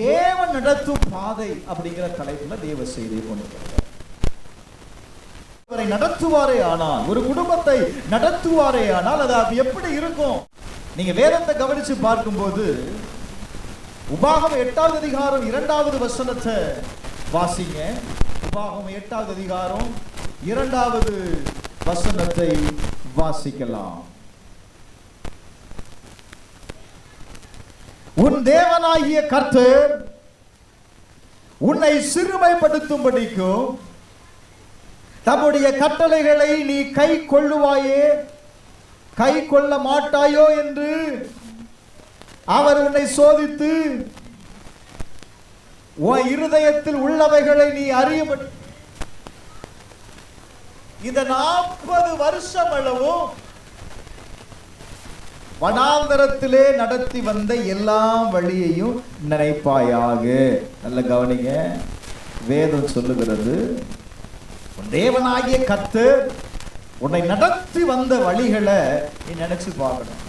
தேவன் நடத்தும் பாதை அப்படிங்கிற தலைப்புல தேவ செய்தியை கொண்டு அவரை நடத்துவாரே ஆனால், ஒரு குடும்பத்தை நடத்துவாரே ஆனால் அது எப்படி இருக்கும்? நீங்க வேதத்தை கவனிச்சு பார்க்கும்போது உபாகமம் 8வது அதிகாரம் 2வது வசனத்தை வாசிங்க. உபாகமம் 8வது அதிகாரம் 2வது வசனத்தை வாசிக்கலாம். உன் தேவனாகிய கர்த்தர் உன்னை சிறுமைப்படுத்தும்படிக்கும் தம்முடைய கட்டளைகளை நீ கை கொள்ளுவாயே கை கொள்ள மாட்டாயோ என்று அவர் உன்னை சோதித்து உன் இருதயத்தில் உள்ளவைகளை நீ அறியும்படி இந்த 40 வருஷம் அளவும் வனாந்தரத்திலே நடத்தி வந்த எல்லா வழியையும் நினைப்பாயாக. நல்ல கவனிங்க, வேதம் சொல்லுகிறது தேவனாகிய கர்த்தர் உன்னை நடத்தி வந்த வழிகளை நீ நினைச்சு பார்க்கணும்.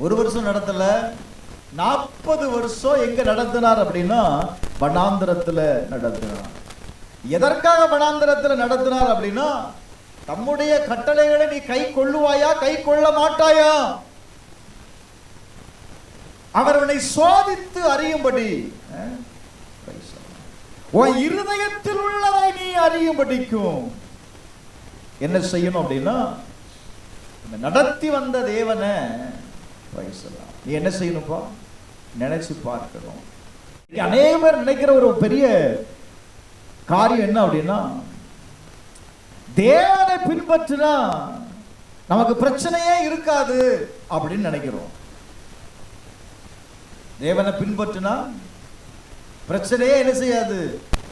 ஒரு வருஷம் நடத்தல, 40 வருஷம் எங்க நடத்தினார் அப்படின்னா வனாந்தரத்துல நடத்தினார். எதற்காக வனாந்தரத்துல நடத்தினார் அப்படின்னா தம்முடைய கட்டளைகளை நீ கை கொள்ளுவாயா கை கொள்ள மாட்டாயா, அவர் உன்னை சோதித்து அறியும்படி, உன் இருதயத்தில் உள்ளதை நீ அறியும்படிக்கும் என்ன செய்யணும் அப்படின்னா நடத்தி வந்த தேவனை நீ என்ன செய்யணும்பா நினைச்சு பார்க்கணும். அநேக பேர் நினைக்கிற ஒரு பெரிய காரியம் என்ன அப்படின்னா தேவனை பின்பற்றினா நமக்கு பிரச்சனையே இருக்காது அப்படின்னு நினைக்கிறோம். தேவனை பின்பற்றினா பிரச்சனையே என்ன செய்யாது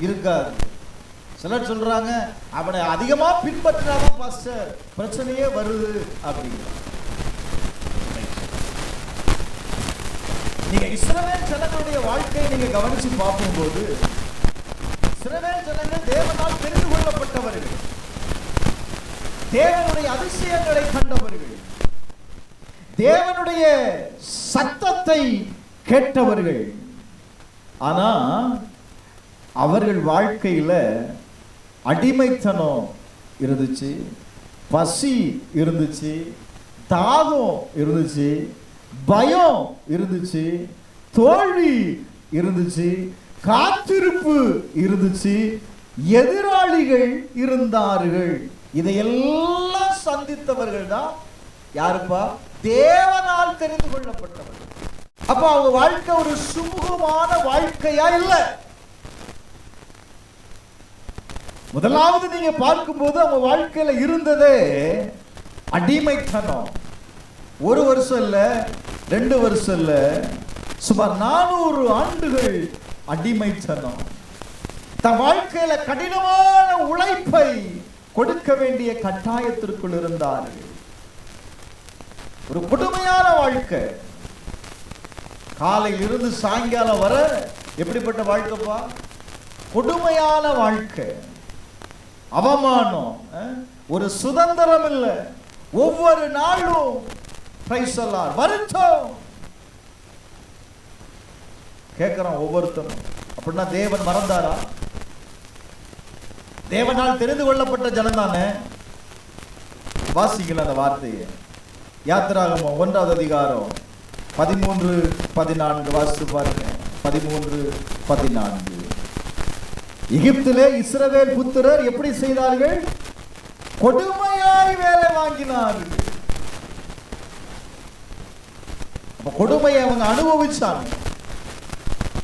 இருக்காது. சிலர் சொல்றாங்க அவனை அதிகமா பின்பற்றினாதான் பாஸ்டர் பிரச்சனையே வருது அப்படிங்கிற. நீங்க இஸ்ரவேல் ஜனங்களுடைய வாழ்க்கையை நீங்க கவனிச்சு பார்க்கும்போது இஸ்ரவேல் ஜனங்கள் தேவனால் தெரிந்து கொள்ளப்பட்டவர்கள், தேவனுடைய அதிசயங்களை கண்டவர்கள், தேவனுடைய சத்தத்தை கேட்டவர்கள். ஆனா அவர்கள் வாழ்க்கையில அடிமைத்தனம் இருந்துச்சு, பசி இருந்துச்சு, தாகம் இருந்துச்சு, பயம் இருந்துச்சு, தோல்வி இருந்துச்சு, காத்திருப்பு இருந்துச்சு, எதிராளிகள் இருந்தார்கள். இதையெல்லாம் சந்தித்தவர்கள் தான் யாருப்பா? தேவனால் தெரிந்து கொள்ளப்பட்டவர்கள். அப்ப அவங்க வாழ்க்கை ஒரு சுமூகமான வாழ்க்கையா இல்ல. முதலாவது நீங்க பார்க்கும்போது அவங்க வாழ்க்கையில இருந்ததே அடிமைத்தனம். 1 வருஷம் இல்ல, 2 வருஷம் இல்ல, சுமார் 400 ஆண்டுகள் அடிமைத்தனம். தன் வாழ்க்கையில கடினமான உழைப்பை கொடுக்க வேண்டிய கட்டாயத்திற்குள் இருந்தார்கள். ஒரு கொடுமையான வாழ்க்கை. காலையில் இருந்து சாயங்காலம் வர எப்படிப்பட்ட வாழ்க்கைப்பா? கொடுமையான வாழ்க்கை, அவமானம், ஒரு சுதந்திரம் இல்லை. ஒவ்வொரு நாளும் வருத்தம் கேட்கிறோம் ஒவ்வொருத்தரும். அப்படின்னா தேவன் மறந்தாரா? தேவனால் தெரிந்து கொள்ளப்பட்ட ஜனம் தானே. வாசிக்கல அந்த வார்த்தையை. யாத்திராகமம் 1வது அதிகாரம் 13-14 வாசித்து பாருங்க. 13-14. எகிப்திலே இஸ்ரவேல் புத்திரர் எப்படி செய்தார்கள்? கொடுமையாய் வேலை வாங்கினார்கள். கொடுமையை அவங்க அனுபவிச்சாங்க.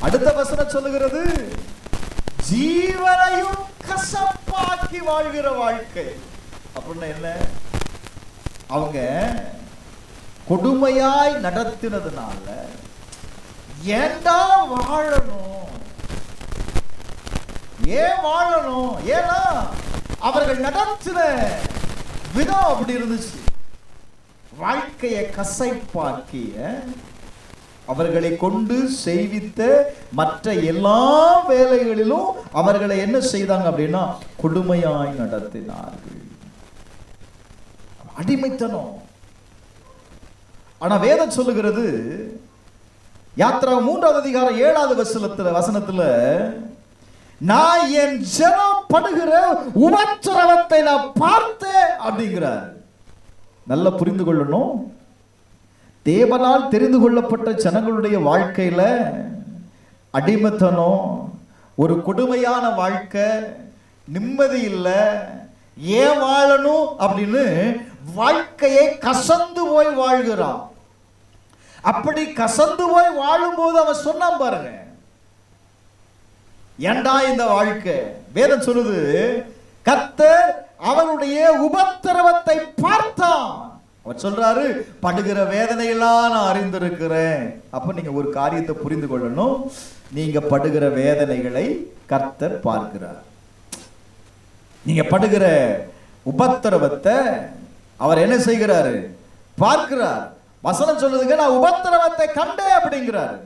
அடுத்த வசனம் சொல்லுகிறது ஜீவனையும் கசப்பாக்கி வாழ்கிற வாழ்க்கை. அப்படின்னா என்ன? அவங்க கொடுமையாய் நடத்தினதுனால ஏண்டா வாழணும், ஏன் வாழணும்? ஏன்னா அவர்கள் நடத்தின விதம் அப்படி இருந்துச்சு. வாழ்க்கையை கசைப்பாக்கிய அவர்களை கொண்டு செய்வித்த மற்ற எல்லா வேலைகளிலும் அவர்களை என்ன செய்தாங்க அப்படின்னா கொடுமையாய் நடத்தினார்கள். அடிமைத்தனம். ஆனா வேதம் சொல்லுகிறது யாத்திரா 3வது அதிகாரம் 7வது வசனத்துல நான் என் ஜனம் படுகிற உபத்திரவத்தை நான் பார்த்தேன் அப்படிங்கிறார். நல்லா புரிந்து கொள்ளணும். தேவனால் தெரிந்து கொள்ளப்பட்ட ஜனங்களுடைய வாழ்க்கையில அடிமைத்தனம், ஒரு கொடுமையான வாழ்க்கை, நிம்மதி இல்லை, ஏன் வாழணும் அப்படின்னு வாழ்க்கையை கசந்து போய் வாழ்கிறான். அப்படி கசந்து போய் வாழும்போது அவன் சொன்னான் பாருங்க, ஏண்டா இந்த வாழ்க்கை. வேதம் சொல்லுது, கர்த்தர் அவனுடைய உபத்திரவத்தை பார்த்தான். அவர் சொல்றாரு, படுகிற வேதனையெல்லாம் நான் அறிந்திருக்கிறேன். அப்ப நீங்க ஒரு காரியத்தை புரிந்து கொள்ளணும், நீங்க படுகிற வேதனைகளை கர்த்தர் பார்க்கிறார். நீங்க படுகிற உபத்திரவத்தை அவர் என்ன செய்கிறாரு? பார்க்கிறார். வசனம் சொல்லுதுங்க, நான் உபத்திரவத்தை கண்டேன் அப்படிங்கிறாரு.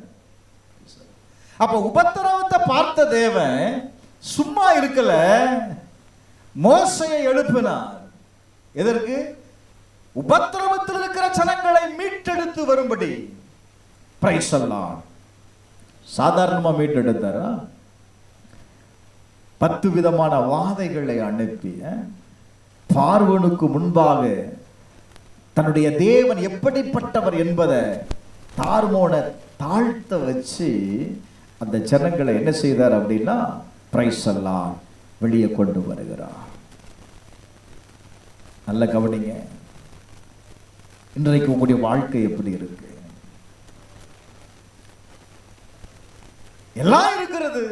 அப்ப உபத்திரவத்தை பார்த்த தேவன் சும்மா இருக்கல, மோசையை எழுப்பினார். எதற்கு? உபத்திரவத்தில் இருக்கிற ஜனங்களை மீட்டெடுத்து வரும்படி. பிரைஸ் அல்லாஹ். சாதாரணமா மீட்டெடுத்தாரா? 10 விதமான வாதைகளை அனுப்பி பார்வோனுக்கு முன்பாக தன்னுடைய தேவன் எப்படிப்பட்டவர் என்பதை தார்மோன தாழ்த்த வச்சு அந்த ஜனங்களை என்ன செய்தார் அப்படின்னா, பிரைஸ் அல்லாஹ், வெளியே கொண்டு வருகிறார். நல்ல கவனிங்க. இன்றைக்கு உங்களுடைய வாழ்க்கை எப்படி இருக்கு? எல்லாம் இருக்கிறது,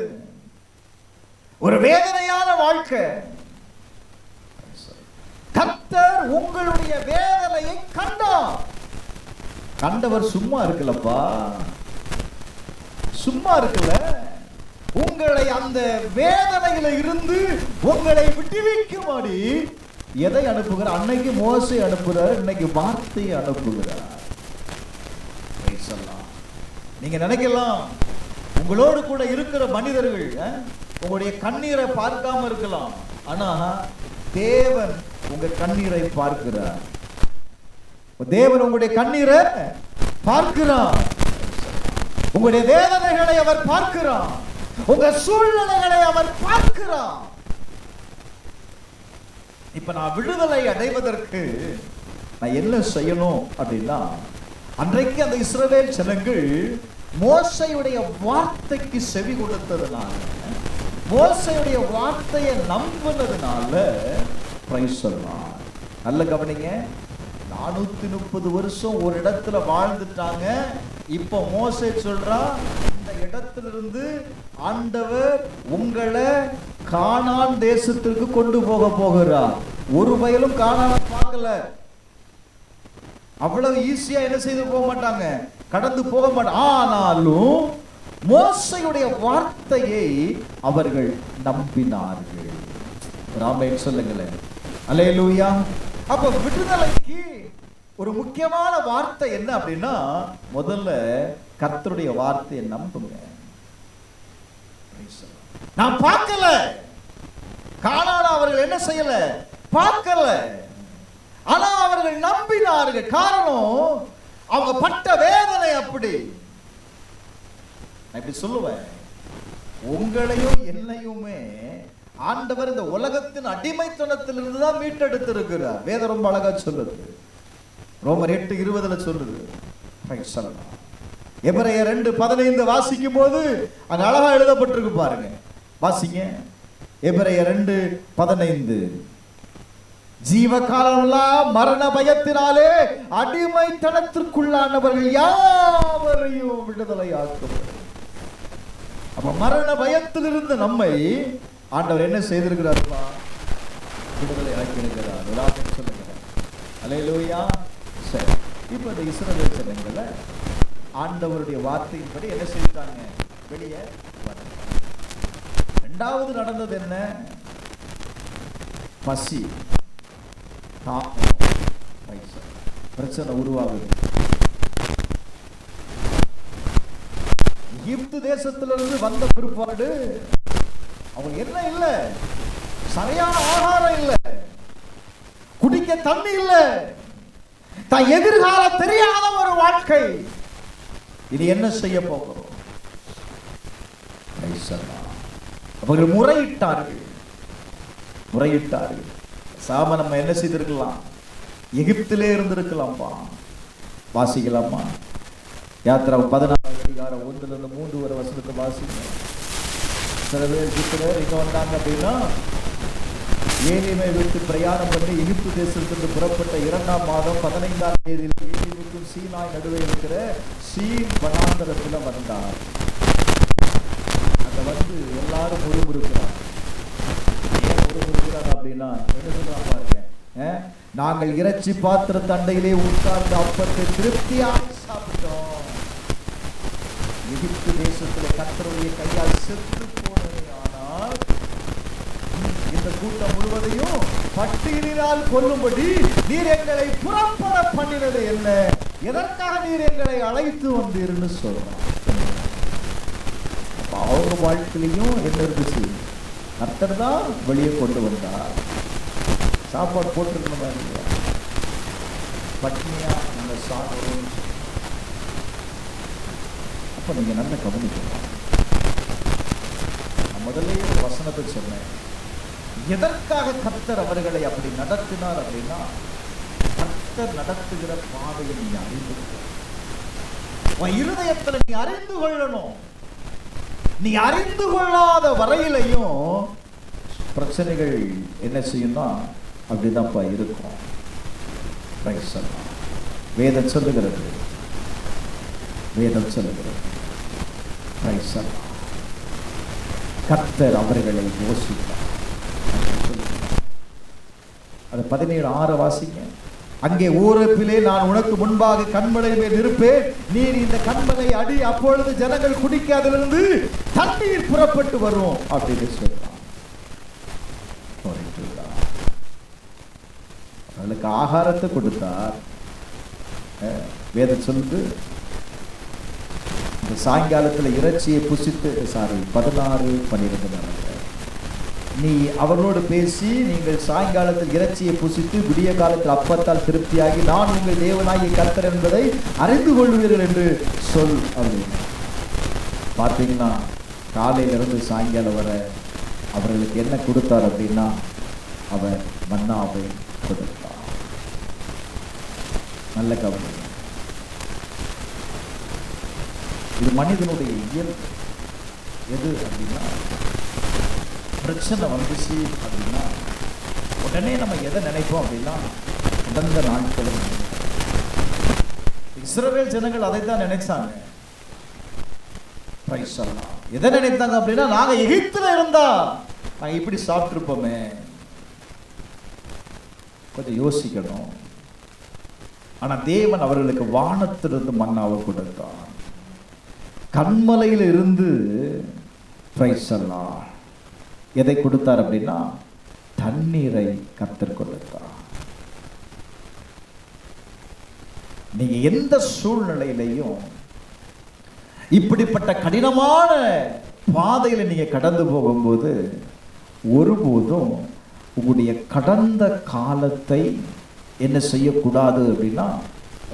ஒரு வேதனையான வாழ்க்கை. கர்த்தர் உங்களுடைய வேதனையை கண்டார். கண்டவர் சும்மா இருக்கலப்பா, சும்மா இருக்கல. உங்களை அந்த வேதனையில இருந்து உங்களை விடுவிக்கும்படி எதை அனுப்புகிறார்? அன்னைக்கு மோசே அனுப்புகிறார், இன்னைக்கு வார்த்தையை அனுப்புகிறார். நீங்க நினைக்கலாம், உங்களோடு கூட இருக்கிற மனிதர்கள் உங்களுடைய கண்ணீரை பார்க்காம இருக்கலாம். ஆனா தேவன் உங்க கண்ணீரை பார்க்கிறார். தேவன் உங்களுடைய கண்ணீரை பார்க்கிறார். உங்களுடைய வேதனைகளை அவர் பார்க்கிறார். உங்க சூழ்நிலைகளை அவர் பார்க்கிறார். இப்ப நான் விடுதலை அடைவதற்கு நான் என்ன செய்யணும் அப்படின்னா, அன்றைக்கு அந்த இஸ்ரவேல் ஜனங்கள் மோசையுடைய வார்த்தைக்கு செவி கொடுத்ததுனால, மோசையுடைய வார்த்தையை நம்பினதுனால, பிரைஸ் அல்லாஹ். நல்ல கவனிங்க, 430 வருஷம் ஒரு இடத்துல வாழ்ந்துட்டாங்க. இப்ப மோசே சொல்றா, இந்த இடத்திலிருந்து ஆண்டவர் உங்களை கானான் தேசத்திற்கு கொண்டு போக போகிறார். ஒரு வயலும் கானான பார்க்கல. அவ்வளவு ஈஸியா என்ன செய்து போக மாட்டாங்க, கடந்து போக மாட்டாங்க. ஆனாலும் மோசையுடைய வார்த்தையை அவர்கள் நம்பினார்கள். ராமேன் சொல்லுங்களேன், அல்லேலூயா. அப்ப விடுதலைக்கு ஒரு முக்கியமான வார்த்தை என்ன அப்படின்னா, முதல்ல கர்த்தருடைய வார்த்தையை நம்புங்க. நான் பார்க்கல, கானான் அவர்கள் என்ன செய்யல, பார்க்கல. ஆனா அவர்கள் நம்பினார்கள். காரணம், அவங்க பட்ட வேதனை அப்படி. நான் இப்படி சொல்லுவேன், உங்களையும் என்னையுமே ஆண்டவர் இந்த உலகத்தின் அடிமைத்தனத்திலிருந்து தான் மீட்டெடுத்து இருக்கிறார். வேதம் ரொம்ப அழகா சொல்லுது. ரோமர் 8:20 சொல்லுது. எபிரேயர் 2:15 வாசிக்கும் போது அங்க அழகா எழுதப்பட்டிருக்கு பாருங்க, வாசிங்க. எபிரேயர் 2:15, ஜீவகாலமெல்லாம் மரண பயத்தினாலே அடிமைத்தனத்திற்குள்ளானவர்கள் யாவரையும் விடுதலை ஆக்கும். அப்ப மரண பயத்திலிருந்து நம்மை ஆண்டவர் என்ன செய்திருக்கிறார்? விடுதலை ஆக்கியிருக்கிறார். சொல்லுங்க, அல்லேலூயா. சரி, இப்ப இந்த இஸ்ரவேல் ஜனங்களை ஆண்டவருடைய வார்த்தையின்படி என்ன செய்தாங்க? வெளியே வந்தாங்க. இரண்டாவது நடந்தது என்ன? பசி, பிரச்சனை உருவாகுது. எகிப்து தேசத்திலிருந்து வந்த பிற்பாடு அவங்க என்ன இல்ல, சரியான ஆகாரம் இல்ல, குடிக்க தண்ணி இல்ல, தான் எதிர்காலம் தெரியாத ஒரு வாழ்க்கை. இது என்ன செய்ய போகிறோம்? அவர்கள் முறையிட்டார்கள். சாம நம்ம என்ன செய்திருக்கலாம்? எகிப்திலே இருந்திருக்கலாம்பா. வாசிக்கலாமா? யாத்திரா 14 அதிகாரம் 1-3 வரை வசனத்தை வாசிங்க. சில பேர் இங்க வந்தாங்க அப்படின்னா, ஏலிமை விட்டு பிரயாணம் பண்ணி எகிப்து தேசத்திலிருந்து புறப்பட்ட 2ஆம் மாதம் 15ஆம் தேதியில் ஏலிமுக்கும் சீனாய் நடுவே இருக்கிற சீன் வனாந்தரத்தில் வந்தார். அங்க வந்து எல்லாரும் முறுமுறுக்கிறார். ஏன் முறுமுறுக்கிறாங்க அப்படின்னா, என்ன சொல்றாங்க பாருங்க, நாங்கள் இறைச்சி பாத்திர தண்டையிலே உட்கார்ந்து அப்பத்தை திருப்தியாக சாப்பிட்டோம். எகிப்து தேசத்திலே கர்த்தருடைய கையால் செத்து போனதே. ஆனால் இந்த கூட்டம் முழுவதையும் பட்டியலினால் கொல்லும்படி நீர் எங்களை புறப்பட பண்ணினது என்ன? எதற்காக நீர் எங்களை அழைத்து வந்தீர்னு சொல்றான். அவங்க வாழ்க்கையிலையும் என்ன இருந்துச்சு? கர்த்தர் தான் வெளியே கொண்டு வந்தார். சாப்பாடு போட்டுருக்கணுமா இல்லையா? பட்னியா நம்ம சாப்பிடுவோம். அப்ப நீங்க நல்ல கவனிக்கணும். நான் முதலே ஒரு வசனத்தை சொன்னேன். எதற்காக கர்த்தர் அவர்களை அப்படி நடத்தினார் அப்படின்னா, கர்த்தர் நடத்துகிற பாதையை நீ அறிந்து உன் இருதயத்துல நீ அறிந்து கொள்ளணும். நீ அறிந்து கொள்ளாத வரையிலையும் பிரச்சனைகள் என்ன செய்யும்னா அப்படிதான்ப்பா இருக்கும். வேதம் சொல்லுகிறது. கர்த்தர் அவர்களை யோசித்தார். அது 17:6 வாசிங்க. அங்கே ஓரப்பிலே நான் உனக்கு முன்பாக கண்மலை மேல் இருப்பேன். நீர் இந்த கண்மலை அடி, அப்பொழுது ஜனங்கள் குடிக்க அதிலிருந்து தண்ணீர் புறப்பட்டு வரும் அப்படின்னு சொல்றான். அவளுக்கு ஆகாரத்தை கொடுத்தார். வேதம் சொல்லுது, இந்த சாயங்காலத்துல இறைச்சியை புசித்து 16:12 நீ அவர்களோடு பேசி, நீங்கள் சாயங்காலத்தில் இறைச்சியை புசித்து விடிய காலத்தில் அப்பத்தால் திருப்தியாகி நான் உங்கள் தேவனாகிய கர்த்தர் என்பதை அறிந்து கொள்வீர்கள் என்று சொல் அப்படின்னு. பார்த்தீங்கன்னா காலையிலிருந்து சாயங்காலம் வர அவர்களுக்கு என்ன கொடுத்தார் அப்படின்னா, அவர் மன்னாவை கொடுத்தார். நல்ல கவலை. இது மனிதனுடைய இயல்பு. எது அப்படின்னா, பிரச்சனை வந்துச்சு அப்படின்னா உடனே நம்ம எதை நினைப்போம் அப்படின்னா, கடந்த நாட்களும் இஸ்ரவேல் ஜனங்கள் அதைத்தான் நினைச்சாங்க. எதை நினைத்தாங்க அப்படின்னா, நாங்க எகிப்துல இருந்தா நாங்க இப்படி சாப்பிட்டுருப்போமே. கொஞ்சம் யோசிக்கணும். ஆனா தேவன் அவர்களுக்கு வானத்திலிருந்து மன்னாவை கொடுத்தார். கண்மலையில இருந்து எதை கொடுத்தார் அப்படின்னா, தண்ணீரை கர்த்தர் கொடுத்தார். நீங்க எந்த சூழ்நிலையிலையும் இப்படிப்பட்ட கடினமான பாதையில நீங்க கடந்து போகும்போது ஒருபோதும் உங்களுடைய கடந்த காலத்தை என்ன செய்யக்கூடாது அப்படின்னா,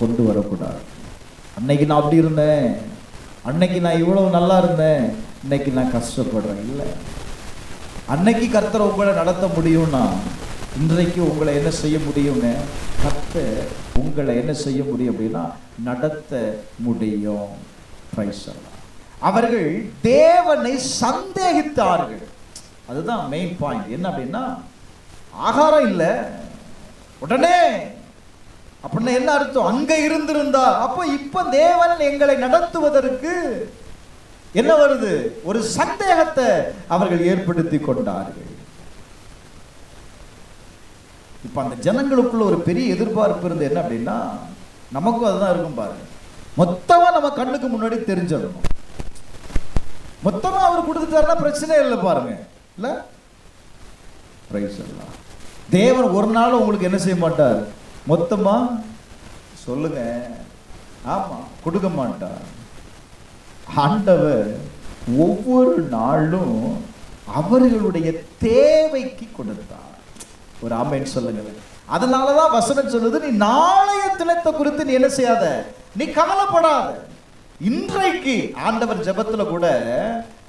கொண்டு வரக்கூடாது. அன்னைக்கு நான் அப்படி இருந்தேன், அன்னைக்கு நான் இவ்வளவு நல்லா இருந்தேன், இன்னைக்கு நான் கஷ்டப்படுறேன். இல்லை, அன்னைக்கு கர்த்தர் உங்களை நடத்த முடியும்னா இன்றைக்கு உங்களை என்ன செய்ய முடியும்னு, கர்த்தர் உங்களை என்ன செய்ய முடியும் அப்படின்னா நடத்த முடியும். அவர்கள் தேவனை சந்தேகித்தார்கள். அதுதான் மெயின் பாயிண்ட். என்ன அப்படின்னா, ஆகாரம் இல்லை உடனே அப்படின்னா என்ன அர்த்தம்? அங்க இருந்திருந்தா அப்ப இப்ப தேவன் எங்களை நடத்துவதற்கு என்ன வருது? ஒரு சந்தேகத்தை அவர்கள் ஏற்படுத்தி கொண்டார்கள். இப்ப அந்த ஜனங்களுக்குள்ள ஒரு பெரிய எதிர்பார்ப்பு இருந்து என்ன அப்படின்னா, நமக்கும் அதுதான் இருக்கும் பாருங்க. மொத்தமா நம்ம கண்ணுக்கு முன்னாடி தெரிஞ்சிடணும். மொத்தமா அவர் கொடுத்துட்டாருன்னா பிரச்சனை இல்லை பாருங்க. இல்ல, தேவன் ஒரு நாள் உங்களுக்கு என்ன செய்ய மாட்டார்? மொத்தமா சொல்லுங்க, ஆமா, கொடுக்க மாட்டார். ஆண்டவர் ஒவ்வொரு நாளும் அவர்களுடைய தேவைக்கு கொடுத்தார். ஒரு ஆமென் சொல்லுங்க. அதனாலதான் வசனம் சொல்லுது, நீ நாளைய தினத்தை குறித்து நீ என்ன செய்யாத, நீ கவலைப்படாத. இன்றைக்கு ஆண்டவர் ஜெபத்துல கூட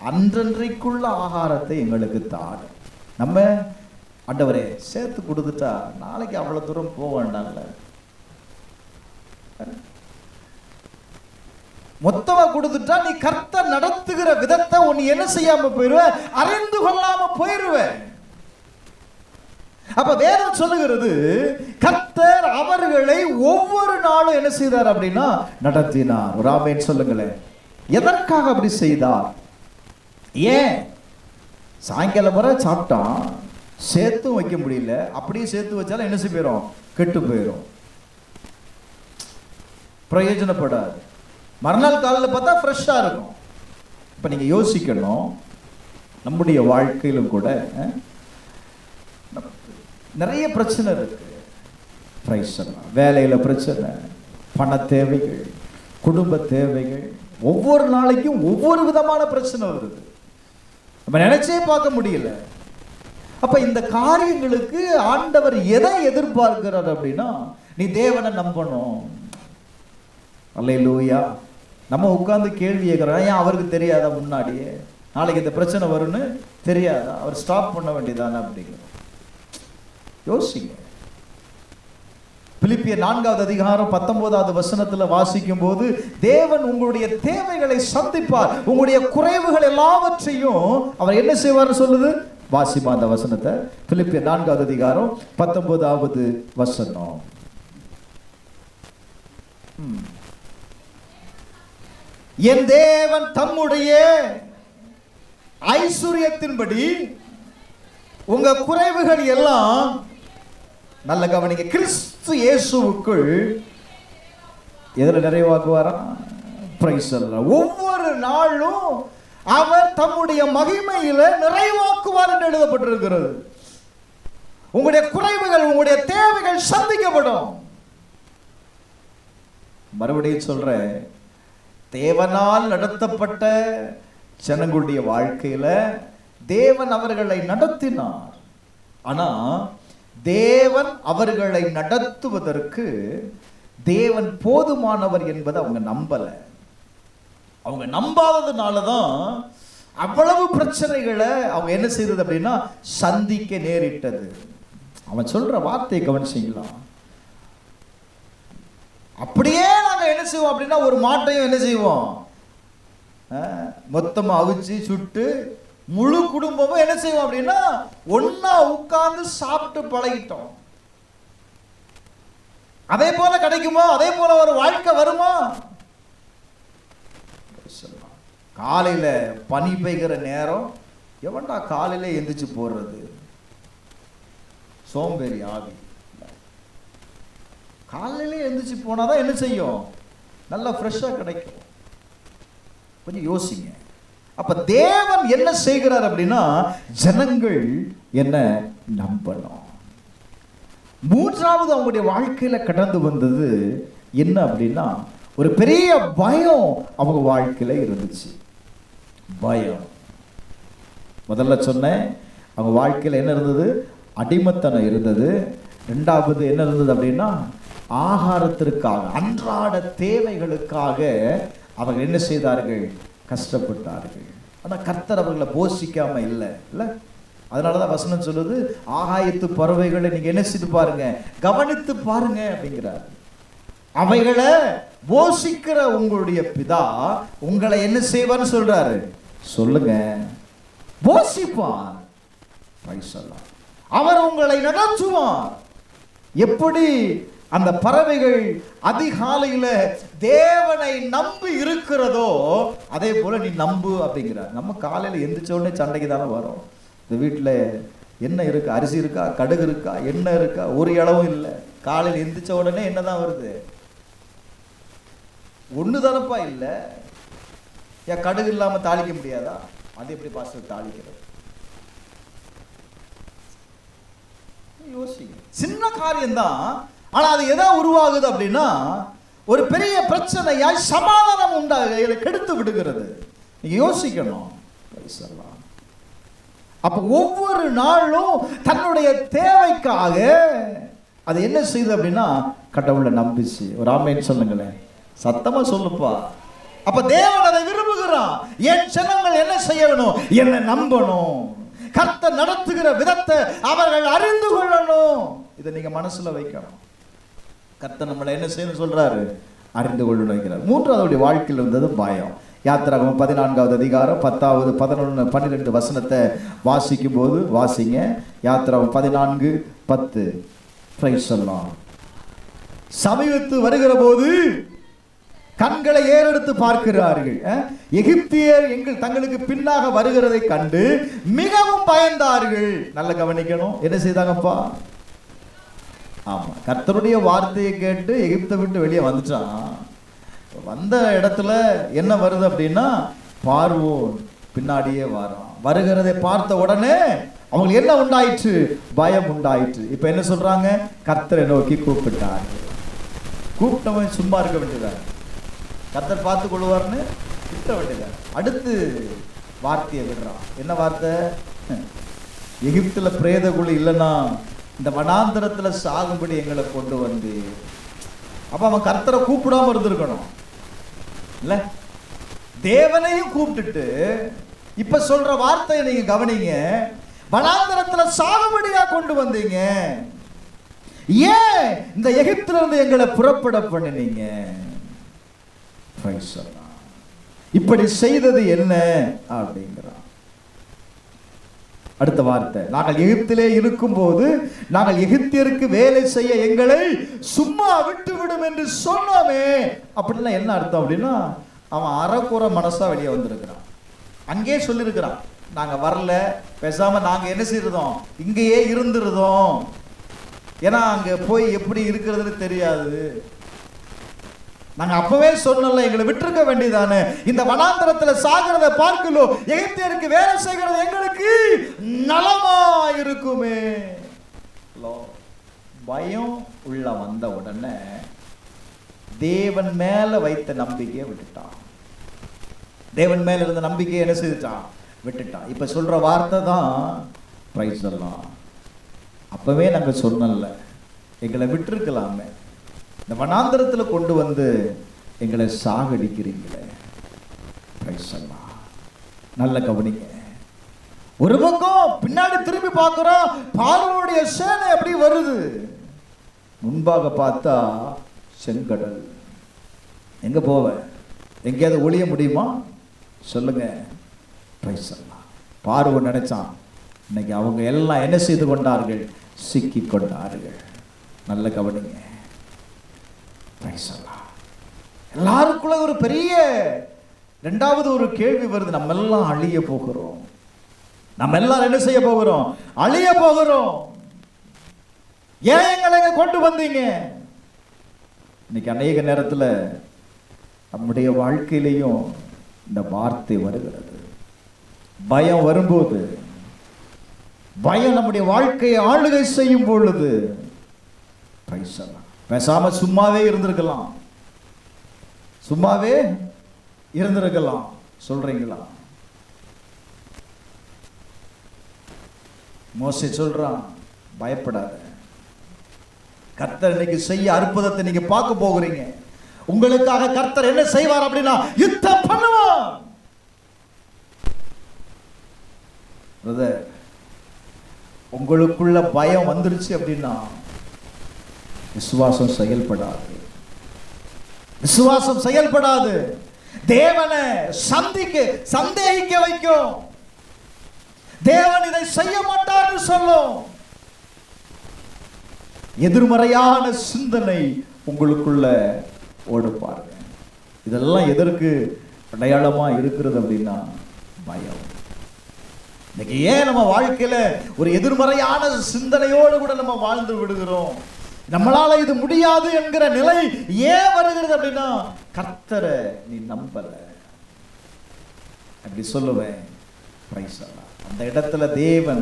அன்றன்றைக்குள்ள ஆகாரத்தை எங்களுக்கு தாரு. நம்ம ஆண்டவரே சேர்த்து கொடுத்துட்டா நாளைக்கு அவ்வளவு தூரம் போக வேண்டாம்ல, மொத்தமா கொடுத்துட்டா நீ கர்த்தர் நடத்துகிற விதத்தை உன்னை என்ன செய்யாம போயிருவ, அறிந்து கொள்ளாம போயிருவ. அப்ப வேதம் சொல்லுகிறது கர்த்தர் அவர்களை ஒவ்வொரு நாளும் என்ன செய்தார் அப்படின்னா நடத்தினார். ஒரு ஆமென் சொல்லுங்களேன். எதற்காக அப்படி செய்தார்? ஏன் சாயங்காலம் வரை சாப்பிட்டான், சேர்த்து வைக்க முடியல, அப்படியே சேர்த்து வச்சாலும் என்ன செய்ய போயிடும், கெட்டு போயிடும், பிரயோஜனப்படாது. மறுநாள் காலையில் பார்த்தா ஃப்ரெஷ்ஷாக இருக்கும். இப்போ நீங்கள் யோசிக்கணும், நம்முடைய வாழ்க்கையிலும் கூட நிறைய பிரச்சனை இருக்கு. வேலையில் பிரச்சனை, பண தேவைகள், குடும்ப தேவைகள், ஒவ்வொரு நாளைக்கும் ஒவ்வொரு விதமான பிரச்சனை வருது. நம்ம நினைச்சே பார்க்க முடியல. அப்ப இந்த காரியங்களுக்கு ஆண்டவர் எதை எதிர்பார்க்கிறார் அப்படின்னா, நீ தேவனை நம்பணும். அல்லேலூயா. நம்ம உட்கார்ந்து கேள்வி கேட்கிறோம், ஏன் அவருக்கு தெரியாதா முன்னாடியே நாளைக்கு இந்த பிரச்சனை வரும்னு தெரியாதா, அவர் ஸ்டாப் பண்ண வேண்டியதானே அப்படிங்கிறோம். யோசிங்க. பிலிப்பியர் 4வது அதிகாரம் 19வது வசனத்துல வாசிக்கும் போது, தேவன் உங்களுடைய தேவைகளை சந்திப்பார், உங்களுடைய குறைவுகள் எல்லாவற்றையும் அவர் என்ன செய்வார் சொல்லுது. வாசிமா அந்த வசனத்தை. பிலிப்பியர் 4வது அதிகாரம் 19வது வசனம். என் தேவன் தம்முடைய ஐஸ்வரியத்தின்படி உங்க குறைவுகள் எல்லாம், நல்ல கவனிங்க, கிறிஸ்து இயேசுவுக்குள் எதுல நிறைவாக்குவாரா? பிரைஸ் எல்லாம். ஒவ்வொரு நாளும் அவர் தம்முடைய மகிமையில நிறைவாக்குவார் என்று எழுதப்பட்டிருக்கிறது. உங்களுடைய குறைவுகள், உங்களுடைய தேவைகள் சந்திக்கப்படும். மறுபடியும் சொல்றேன், தேவனால் நடத்தப்பட்ட ஜனங்களுடைய வாழ்க்கையில தேவன் அவர்களை நடத்தினார். ஆனா தேவன் அவர்களை நடத்துவதற்கு தேவன் போதுமானவர் என்பதை அவங்க நம்பல. அவங்க நம்பாததுனாலதான் அவ்வளவு பிரச்சனைகளை அவங்க என்ன செய்தது அப்படின்னா சந்திக்க நேரிட்டது. அவன் சொல்ற வார்த்தையை கவனிச்சீங்களா? அப்படியே நாங்க என்ன செய்வோம் அப்படின்னா, ஒரு மாட்டையும் என்ன செய்வோம், மொத்தமா அவிச்சு சுட்டு முழு குடும்பமும் என்ன செய்வோம் அப்படின்னா ஒன்னா உட்கார்ந்து சாப்பிட்டு பழகிட்டோம். அதே போல கிடைக்குமா? அதே போல ஒரு வாழ்க்கை வருமா? காலையில பனி பெய்கிற நேரம், எவன்டா காலையில எந்திரிச்சு போடுறது, சோம்பேறி ஆவி. காலையில எந்திரிச்சு போனாதான் என்ன செய்யும், நல்லா ஃப்ரெஷ்ஷா கிடைக்கும். கொஞ்சம் யோசிங்க. அப்ப தேவன் என்ன செய்கிறார் அப்படின்னா, ஜனங்கள் என்ன நம்பணும். மூன்றாவது அவங்களுடைய வாழ்க்கையில கடந்து வந்தது என்ன அப்படின்னா, ஒரு பெரிய பயம் அவங்க வாழ்க்கையில இருந்துச்சு. பயம். முதல்ல சொன்னேன், அவங்க வாழ்க்கையில என்ன இருந்தது, அடிமைத்தனம் இருந்தது. இரண்டாவது என்ன இருந்தது அப்படின்னா, ஆகாரத்திற்காக, அன்றாட தேவைகளுக்காக அவங்க என்ன செய்தார்கள், கஷ்டப்பட்டார்கள். ஆனா கர்த்தர் அவர்களை போஷிக்காம இல்லை இல்ல. அதனாலதான் வசனம் சொல்லுது, ஆகாயத்து பறவைகளை நீங்க என்ன செய்து பாருங்க, கவனித்து பாருங்க அப்படிங்கிறார். அவைகளை போஷிக்கிற உங்களுடைய பிதா உங்களை என்ன செய்வார்னு சொல்றாரு, சொல்லுங்க, போஷிப்பார். அவர் உங்களை நடத்துவார். எப்படி அந்த பறவைகள் அதிகாலையில தேவனை நம்பி இருக்கிறதோ அதே போல நீ நம்பு அப்படிங்கிறார். நம்ம காலையில எந்திரிச்ச உடனே சண்டைக்கு தானே வரும். இந்த வீட்டுல என்ன இருக்கா, அரிசி இருக்கா, கடுகு இருக்கா, எண்ணெய் இருக்கா, ஒரு இளவும் இல்லை. காலையில் எந்திரிச்ச உடனே என்னதான் வருது, ஒண்ணு தானப்பா இல்ல. ஏன் கடுகு இல்லாம தாளிக்க முடியாதா? அது எப்படி பாஸ்டர் தாளிக்கிறது? யோசிங்க. சின்ன காரியம்தான், ஆனா அது எதா உருவாகுது அப்படின்னா ஒரு பெரிய பிரச்சனையாய் சமாதானம் உண்டாக கெடுத்து விடுகிறது. நீங்க யோசிக்கணும். அப்ப ஒவ்வொரு நாளும் தன்னுடைய தேவைக்காக அது என்ன செய்யுது அப்படின்னா கடவுளை நம்பிச்சு. ஒரு ஆமென் சொல்லுங்களேன், சத்தமா சொல்லுப்பா. அப்ப தேவன் அதை விரும்புகிறான். என் ஜனங்கள் என்ன செய்யணும்? என்னை நம்பணும். கர்த்தர் நடத்துகிற விதத்தை அவர்கள் அறிந்து கொள்ளணும். இதை நீங்க மனசுல வைக்கணும். கர்த்தர் நம்மளை என்ன செய்யணும் சொல்றாரு? அறிந்து கொள்ளணும் வைக்கிறார். மூன்றாவது வாழ்க்கையில் இருந்தது பயம். யாத்திராகமம் 14வது அதிகாரம் 10வது 11 12 வசனத்தை வாசிக்கும் போது வாசிங்க. யாத்திராகமம் 14:10. பிரைஸ் எல்லாம். சமீபத்து வருகிற போது கண்களை ஏறெடுத்து பார்க்கிறார்கள். எகிப்தியர் தங்களுக்கு பின்னாக வருகிறதை கண்டு மிகவும் பயந்தார்கள். நல்ல கவனிக்கணும். என்ன செய்தாங்கப்பா? ஆமா, கர்த்தருடைய வார்த்தையை கேட்டு எகிப்தை விட்டு வெளியே வந்துட்டான். வந்த இடத்துல என்ன வருது அப்படின்னா, பார்வோன் பின்னாடியே வரான். வருகிறதை பார்த்த உடனே அவங்களுக்கு என்ன உண்டாயிற்று? பயம் உண்டாயிற்று. இப்ப என்ன சொல்றாங்க? கர்த்தரை நோக்கி கூப்பிட்டார்கள். கூப்பிட்டவன் சும்மா இருக்க வேண்டியதா? கர்த்தர் பார்த்து கொள்வார்னு திட்ட வேண்டியதா? அடுத்து வார்த்தையை விடுறான். என்ன வார்த்தை? எகிப்துல பிரேத குழி இல்லைன்னா இந்த வனாந்தரத்துல சாகும்படி எங்களை கொண்டு வந்து. அப்ப அவன் கர்த்தரை கூப்பிடாம இருந்திருக்கணும் இல்ல? தேவனையும் கூப்பிட்டுட்டு இப்ப சொல்ற வார்த்தையை நீங்க கவனிங்க. வனாந்தரத்துல சாகும்படியா கொண்டு வந்தீங்க. ஏன் இந்த எகிப்துல இருந்து எங்களை புறப்பட பண்ணினீங்க? இப்படி செய்தது என்ன அப்படிங்கிறான். அடுத்த வார்த்தை, நாங்கள் எகிப்திலே இருக்கும் போது நாங்கள் எகிப்தியருக்கு வேலை செய்ய எங்களை சும்மா விட்டு விடும் என்று சொன்னோமே. அப்படின்னா என்ன அர்த்தம் அப்படின்னா, அவன் அறக்குற மனசா வெளியே வந்திருக்கிறான். அங்கே சொல்லியிருக்கிறான், நாங்க வரல, பேசாம நாங்க என்ன செய்யறோம், இங்கேயே இருந்துருதோம். ஏன்னா அங்க போய் எப்படி இருக்கிறதுன்னு தெரியாது. நாங்க அப்பவே சொன்னல, எங்களை விட்டுருக்க வேண்டியதானே. இந்த வனாந்தரத்துல சாகிறத பார்க்கலும் எகிப்தியருக்கு வேலை செய்கிறது எங்களுக்கு நலமா இருக்குமே. பயம் உள்ள வந்த உடனே தேவன் மேல வைத்த நம்பிக்கையை விட்டுட்டான். தேவன் மேல இருந்த நம்பிக்கையை என்ன செய்துட்டான்? விட்டுட்டான். இப்ப சொல்ற வார்த்தை தான் பிரைஸ் எல்லாம். அப்பவே நாங்க சொன்னல, எங்களை விட்டுருக்கலாமே, இந்த வனாந்தரத்துல கொண்டு வந்து எங்களை சாகடிக்கிறீங்களே. பிரைஸ் எல்லாம். நல்ல கவனிங்க. ஒரு பக்கம் பின்னாடி திரும்பி பார்க்கிறோம், பார்வோனுடைய சேனை எப்படி வருது. முன்பாக பார்த்தா செங்கடல். எங்க போவ? எங்கேயாவது ஒளிய முடியுமா சொல்லுங்க? பிரைஸ் எல்லாம். பார்வோன் நினைச்சான், இன்னைக்கு அவங்க எல்லாம் என்ன செய்து கொண்டார்கள்? சிக்கி கொண்டார்கள். நல்ல கவனிங்க. எல்லாருக்குள்ள ஒரு பெரிய இரண்டாவது ஒரு கேள்வி வருது. நம்ம எல்லாம் அழிய போகிறோம். நம்ம எல்லாரும் என்ன செய்ய போகிறோம்? அழிய போகிறோம். ஏன் எங்களை கொண்டு வந்தீங்க? இன்னைக்கு அநேக நேரத்தில் நம்முடைய வாழ்க்கையிலையும் இந்த வார்த்தை வருகிறது. பயம் வரும்போது, பயம் நம்முடைய வாழ்க்கையை ஆளுகை செய்யும் பொழுது பேசாம சும்மாவே இருந்திருக்கலாம். சும்மாவே இருந்திருக்கலாம். சொல்றீங்களா? மோசே சொல்றான், பயப்படாத, கர்த்தர் இன்னைக்கு செய்ய அற்புதத்தை நீங்க பார்க்க போகிறீங்க. உங்களுக்காக கர்த்தர் என்ன செய்வார் அப்படின்னா, யுத்தம் பண்ணுவார். உங்களுக்குள்ள பயம் வந்துருச்சு அப்படின்னா விசுவாசம் செயல்படாது. விசுவாசம் செயல்படாது. தேவனை சந்தேகிக்க வைக்கும். தேவன் இதை செய்ய மாட்டார் சொல்லும். எதிர்மறையான சிந்தனை உங்களுக்குள்ள ஓடுப்பாருங்க. இதெல்லாம் எதற்கு அடையாளமா இருக்கிறது அப்படின்னா பயம். இன்னைக்கு ஏன் நம்ம வாழ்க்கையில ஒரு எதிர்மறையான சிந்தனையோடு கூட நம்ம வாழ்ந்து விடுகிறோம்? நம்மளால இது முடியாது என்கிற நிலை ஏன் வருகிறது அப்படின்னா, கர்த்தரை நீ நம்பல. அப்படி சொல்லுவேன். அந்த இடத்துல தேவன்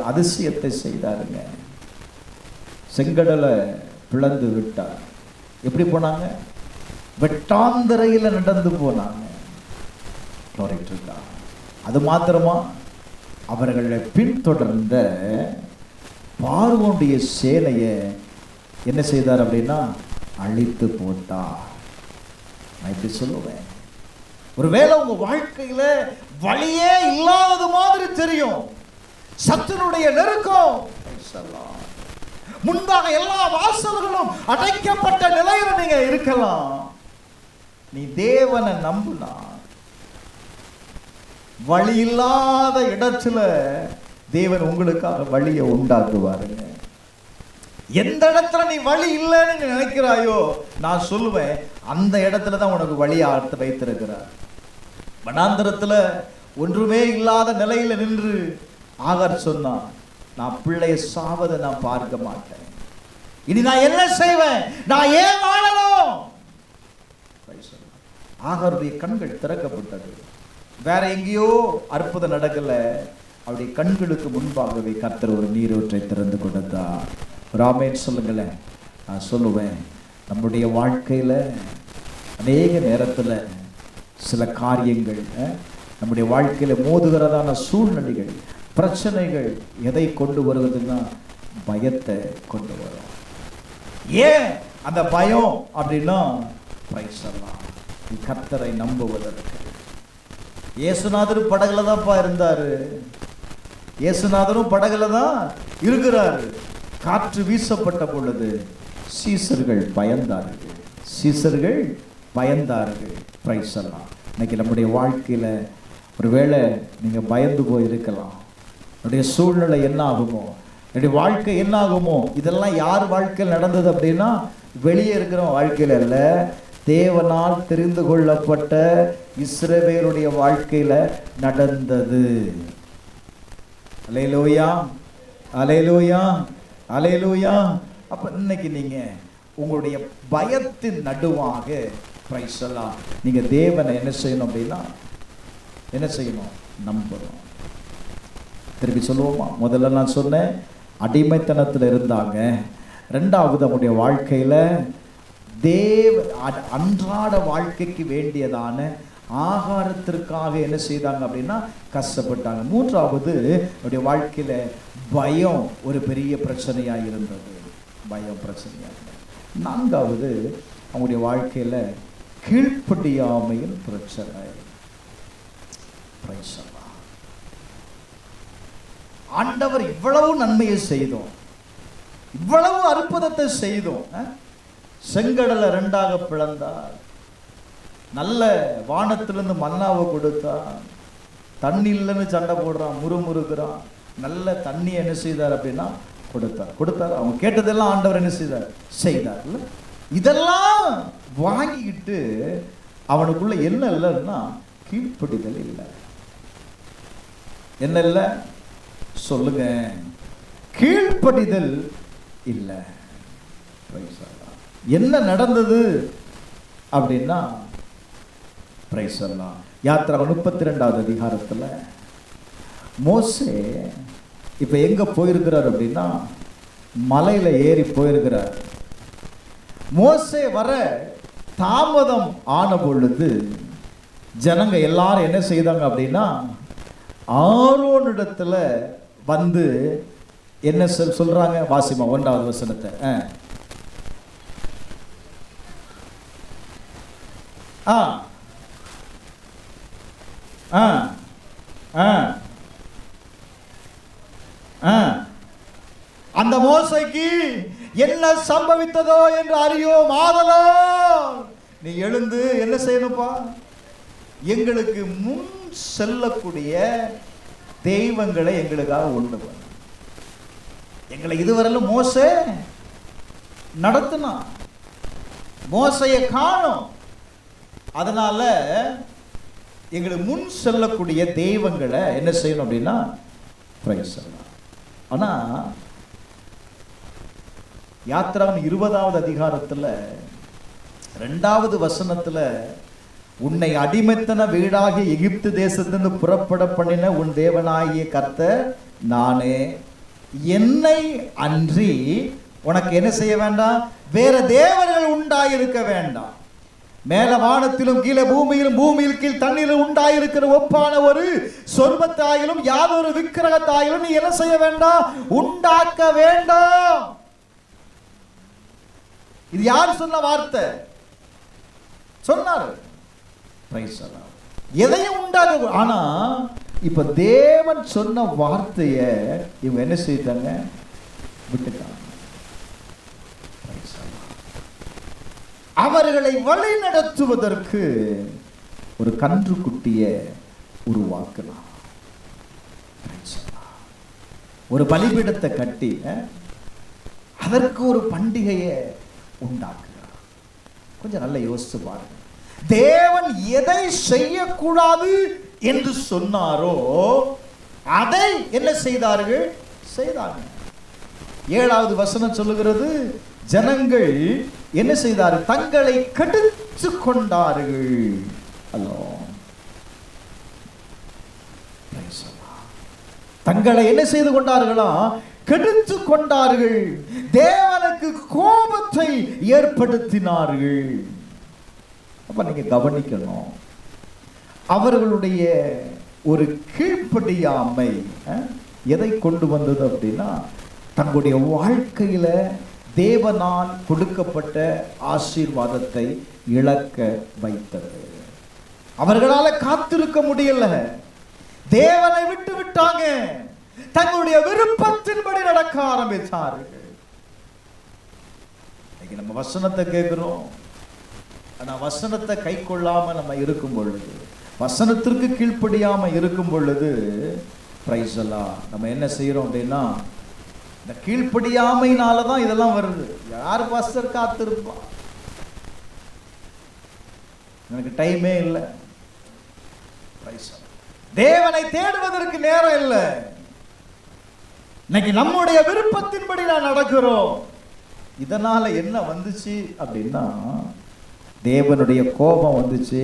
அதிசயத்தை செய்தாருங்க. செங்கடலை பிளந்து விட்டார். எப்படி போனாங்க? வெட்டாந்தரையில் நடந்து போனாங்க. அது மாத்திரமா, அவர்களை பின்தொடர்ந்த பார்வோனுடைய சேனையை என்ன செய்தார் அப்படின்னா அழித்து போட்டார். நான் இப்படி சொல்லுவேன், ஒருவேளை உங்க வாழ்க்கையில வழியே இல்லாதது மாதிரி தெரியும், சத்துருடைய நெருக்கம், முன்பாக எல்லா வாசல்களும் அடைக்கப்பட்ட நிலையில நீங்க இருக்கலாம். நீ தேவனை நம்புனா வழி இல்லாத இடத்துல தேவன் உங்களுக்காக வழியை உண்டாக்குவாருங்க. எந்த இடத்துல நீ வழி இல்லைன்னு நினைக்கிறாயோ, நான் சொல்லுவேன் அந்த இடத்துல தான் உனக்கு வழியை ஆழ்த்து வைத்திருக்கிறார். வனாந்தரத்துல ஒன்றுமே இல்லாத நிலையில நின்று ஆகார் சொன்னான், நான் பிள்ளைய சாவதை நான் பார்க்க மாட்டேன், இனி நான் என்ன செய்வேன், நான் ஏன் வாழணும்? ஆகாருடைய கண்கள் திறக்கப்பட்டது. வேற எங்கேயோ அற்புதம் நடக்கல, அவருடைய கண்களுக்கு முன்பாகவே கர்த்தர் ஒரு நீரூற்றை திறந்து கொடுத்தார். ராமேன் சொல்லுங்களேன். நான் சொல்லுவேன், நம்முடைய வாழ்க்கையில அநேக நேரத்துல சில காரியங்கள் நம்முடைய வாழ்க்கையில மோதுகிறதான சூழ்நிலைகள், பிரச்சனைகள் எதை கொண்டு வருவதுன்னா பயத்தை கொண்டு வரும். ஏன் அந்த பயம் அப்படின்னா, கர்த்தரை நம்புவதற்கு. இயேசுநாதரும் படகுல தான்ப்பா இருந்தாரு, இயேசுநாதரும் படகுல தான் இருக்கிறாரு. காற்று வீசப்பட்ட பொழுது சீசர்கள் பயந்தார்கள், சீசர்கள் பயந்தார்கள். பிரைஸ் எல்லாம். இன்னைக்கு நம்முடைய வாழ்க்கையில ஒருவேளை நீங்க பயந்து போயிருக்கலாம். என்னுடைய சூழ்நிலை என்ன ஆகுமோ, என்னுடைய வாழ்க்கை என்ன ஆகுமோ, இதெல்லாம் யார் வாழ்க்கையில் நடந்தது அப்படின்னா வெளியே இருக்கிற வாழ்க்கையில அல்ல, தேவனால் தெரிந்து கொள்ளப்பட்ட இஸ்ரவேலுடைய வாழ்க்கையில நடந்தது. அல்லேலூயா, அல்லேலூயா, அல்லேலூயா. அப்ப இன்னைக்கு நீங்க உங்களுடைய பயத்தின் நடுவாக பிரைஸ் எல்லாம் நீங்க தேவனை என்ன செய்யணும் அப்படின்னா, என்ன செய்யணும், நம்பணும். திருப்பி சொல்லுவோமா? முதல்ல நான் சொன்னேன் அடிமைத்தனத்தில் இருந்தாங்க. ரெண்டாவது அவங்களுடைய வாழ்க்கையில அன்றாட வாழ்க்கைக்கு வேண்டியதான ஆகாரத்திற்காக என்ன செய்தாங்க அப்படின்னா கஷ்டப்பட்டாங்க. மூன்றாவது அவருடைய வாழ்க்கையில பயம் ஒரு பெரிய பிரச்சனையாக இருந்தது, பயம் பிரச்சனையாக இருந்தது. நான்காவது அவங்களுடைய வாழ்க்கையில கீழ்ப்படியாமையின் பிரச்சனை. ஆண்டவர் இவ்வளவு நன்மையை செய்தோம், இவ்வளவு அற்புதத்தை செய்தோம், செங்கடலை ரெண்டாக பிளந்தார், நல்ல வானத்திலிருந்து மன்னாவை கொடுத்தார், தண்ணி இல்லைன்னு சண்டை போடுறான், முறுமுறுக்கிறான், நல்ல தண்ணி என்ன செய்தார் அப்படின்னா கொடுத்தார். அவங்க கேட்டதெல்லாம் ஆண்டவர் என்ன செய்தார். இதெல்லாம் வாங்கிக்கிட்டு அவனுக்குள்ள என்ன இல்லைன்னா கீழ்ப்படிதல் இல்லை. என்ன இல்லை சொல்லுங்க? கீழ்ப்படிதல் இல்லை. என்ன நடந்தது அப்படின்னா, யாத்திரா 32வது அதிகாரத்துல மோசே இப்ப எங்க போயிருக்கிறார் அப்படின்னா மலையில ஏறி போயிருக்கிறார். மோசே வர தாமதம் ஆன பொழுது ஜனங்க எல்லாரும் என்ன செய்தாங்க அப்படின்னா ஆரோனிடத்துல வந்து என்ன சொல்றாங்க? வாசிமா 1வது வசனத்தை. அந்த மோசைக்கு என்ன சம்பவித்ததோ என்று அறியோம், ஆதலால் நீ எழுந்து என்ன செய்யணும்பா, எங்களுக்கு முன் செல்லக்கூடிய தெய்வங்களை எங்களுக்காக உண்டு பண்ண. எங்களை இதுவரையிலும் மோசே நடத்தினா, மோசையை காணோம், அதனால எங்களுக்கு முன் செல்லக்கூடிய தெய்வங்களை என்ன செய்யணும் அப்படின்னா பிரைஸ் பண்ணலாம். ஆனா யாத்திரா 20வது அதிகாரத்துல 2வது வசனத்துல உன்னை அடிமைத்தன வீடாகிய எகிப்து தேசத்திலிருந்து புறப்பட பண்ணின உன் தேவனாகிய கர்த்தர் நானே, என்னை அன்றி உனக்கு என்ன செய்ய வேண்டாம், வேற தேவர்கள் உண்டாயிருக்க வேண்டாம். மேல வானத்திலும் கீழே பூமியிலும் பூமியில் கீழ் தண்ணீரில் உண்டாயிருக்கிற ஒப்பான ஒரு சொர்பத்தாயிலும் யாதொரு விக்கிரகத்தாயிலும் நீ என்ன செய்ய வேண்டாம், உண்டாக்க வேண்டாம். இது யார் சொன்ன வார்த்தை? சொன்னார். எதையும் உண்டாக. ஆனா இப்ப தேவன் சொன்ன வார்த்தைய இவங்க என்ன செய்தாங்க? விட்டுட்டாங்க. அவர்களை வழி நடத்துவதற்கு ஒரு கன்றுக்குட்டிய உருவாக்கலாம். ஒரு பலிபீடத்தை கட்டி அதற்கு ஒரு பண்டிகையை உண்டாக்குறார். கொஞ்சம் நல்லா யோசிச்சு பாருங்க. தேவன் எதை செய்யக்கூடாது என்று சொன்னாரோ அதை என்ன செய்தார்கள்? செய்தார்கள். 7வது வசனம் சொல்லுகிறது, ஜனங்கள் என்ன செய்தார்கள்? தங்களை கெடுத்து கொண்டார்கள். அல்லோ, தங்களை என்ன செய்து கொண்டார்களா? கெடுத்து கொண்டார்கள். தேவனுக்கு கோபத்தை ஏற்படுத்தினார்கள். அப்ப நீங்க கவனிக்கணும், அவர்களுடைய ஒரு கீழ்ப்படியாமை எதை கொண்டு வந்தது அப்படின்னா, தங்களுடைய வாழ்க்கையில தேவனால் கொடுக்கப்பட்ட ஆசீர்வாதத்தை இழக்க வைத்தது. அவர்களால காத்திருக்க முடியல, தேவனை விட்டு விட்டாங்க, தங்களுடைய விருப்பத்தின்படி நடக்க ஆரம்பித்தார்கள். நம்ம வசனத்தை கேட்கிறோம், ஆனா வசனத்தை கை கொள்ளாம நம்ம இருக்கும் பொழுது, வசனத்திற்கு கீழ்ப்படியாம இருக்கும் பொழுது, பிரைஸ் எல்லாம் நம்ம என்ன செய்யறோம் அப்படின்னா, இந்த கீழ்ப்படியாமையினாலதான் இதெல்லாம் வருது. யார் பாஸ்டர் காத்திருப்பா? எனக்கு டைமே இல்லை, தேவனை தேடுவதற்கு நேரம் இல்லை. இன்னைக்கு நம்முடைய விருப்பத்தின்படி நான் நடக்கிறோம். இதனால என்ன வந்துச்சு அப்படின்னா, தேவனுடைய கோபம் வந்துச்சு,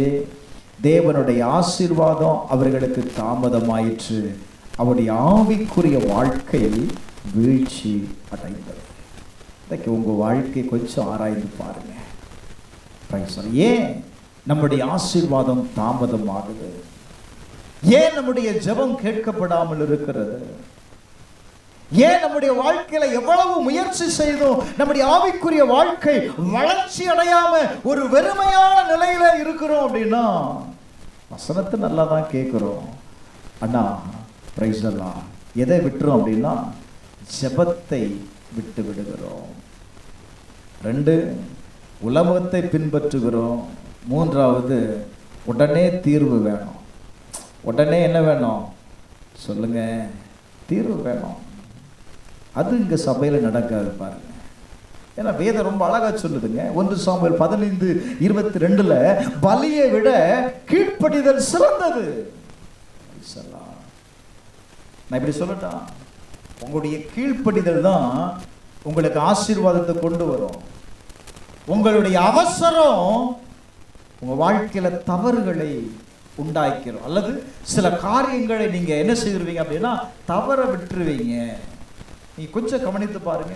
தேவனுடைய ஆசீர்வாதம் அவர்களுக்கு தாமதமாயிற்று, அவருடைய ஆவிக்குரிய வாழ்க்கை வீழ்ச்சி அடைந்தது. இன்னைக்கு உங்க வாழ்க்கை கொஞ்சம் ஆராய்ந்து பாருங்க. ஏன் நம்முடைய ஆசீர்வாதம் தாமதம் ஆகுது? ஏன் நம்முடைய ஜெபம் கேட்கப்படாமல் இருக்கிறது? ஏன் நம்முடைய வாழ்க்கையில எவ்வளவு முயற்சி செய்தோம், நம்முடைய ஆவிக்குரிய வாழ்க்கை வளர்ச்சி அடையாம ஒரு வெறுமையான நிலையில இருக்கிறோம் அப்படின்னா, வசனத்தை நல்லா தான் கேட்கிறோம், அண்ணா பிரைஸ் எல்லாம் எதை விட்டுறோம் அப்படின்னா, ஜெபத்தை விட்டு விடுகிறோம். 2, உலகத்தை பின்பற்றுகிறோம். 3வது, உடனே தீர்வு வேணும். உடனே என்ன வேணும் சொல்லுங்க? தீர்வு வேணும். அது இங்க சபையில நடக்காது பாருங்க. ஏன்னா வேதம் ரொம்ப அழகா சொல்லுதுங்க. 1 சாமுவேல் 15:22 பலியை விட கீழ்ப்படிதல் சிறந்தது. நான் இப்படி சொல்லட்டா, உங்களுடைய கீழ்ப்படிதல் தான் உங்களுக்கு ஆசீர்வாதத்தை கொண்டு வரும். உங்களுடைய அவசரம் உங்க வாழ்க்கையில தவறுகளை உண்டாக்கிறோம், அல்லது சில காரியங்களை நீங்க என்ன செய்திருவீங்க அப்படின்னா தவற விட்டுருவீங்க. நீங்க கொஞ்சம் கவனித்து பாருங்க.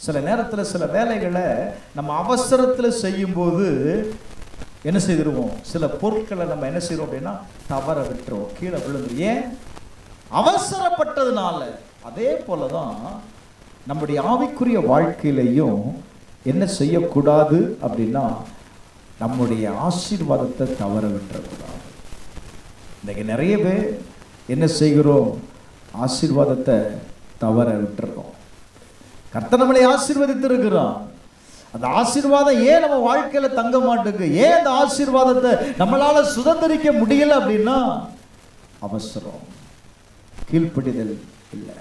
சில நேரத்தில் சில வேலைகளை நம்ம அவசரத்தில் செய்யும் போது என்ன செய்திருவோம்? சில பொருட்களை நம்ம என்ன செய்யறோம் அப்படின்னா தவற விட்டுருவோம், கீழே விழுந்து. ஏன்? அவசரப்பட்டதுனால. அதே போலதான் நம்முடைய ஆவிக்குரிய வாழ்க்கையிலையும் என்ன செய்யக்கூடாது அப்படின்னா, நம்முடைய ஆசீர்வாதத்தை தவற விட்டுறக்கூடாது. இன்னைக்கு நிறைய பேர் என்ன செய்கிறோம்? ஆசீர்வாதத்தை தவற விட்டுறோம். கர்த்தர் நம்மளை ஆசீர்வதித்திருக்கிறான். அந்த ஆசீர்வாதம் ஏன் நம்ம வாழ்க்கையில தங்க மாட்டேங்குது? ஏன் அந்த ஆசீர்வாதத்தை நம்மளால சுதந்திரிக்க முடியல அப்படின்னா, அவசரம், கீழ்ப்படிதல் இல்லை.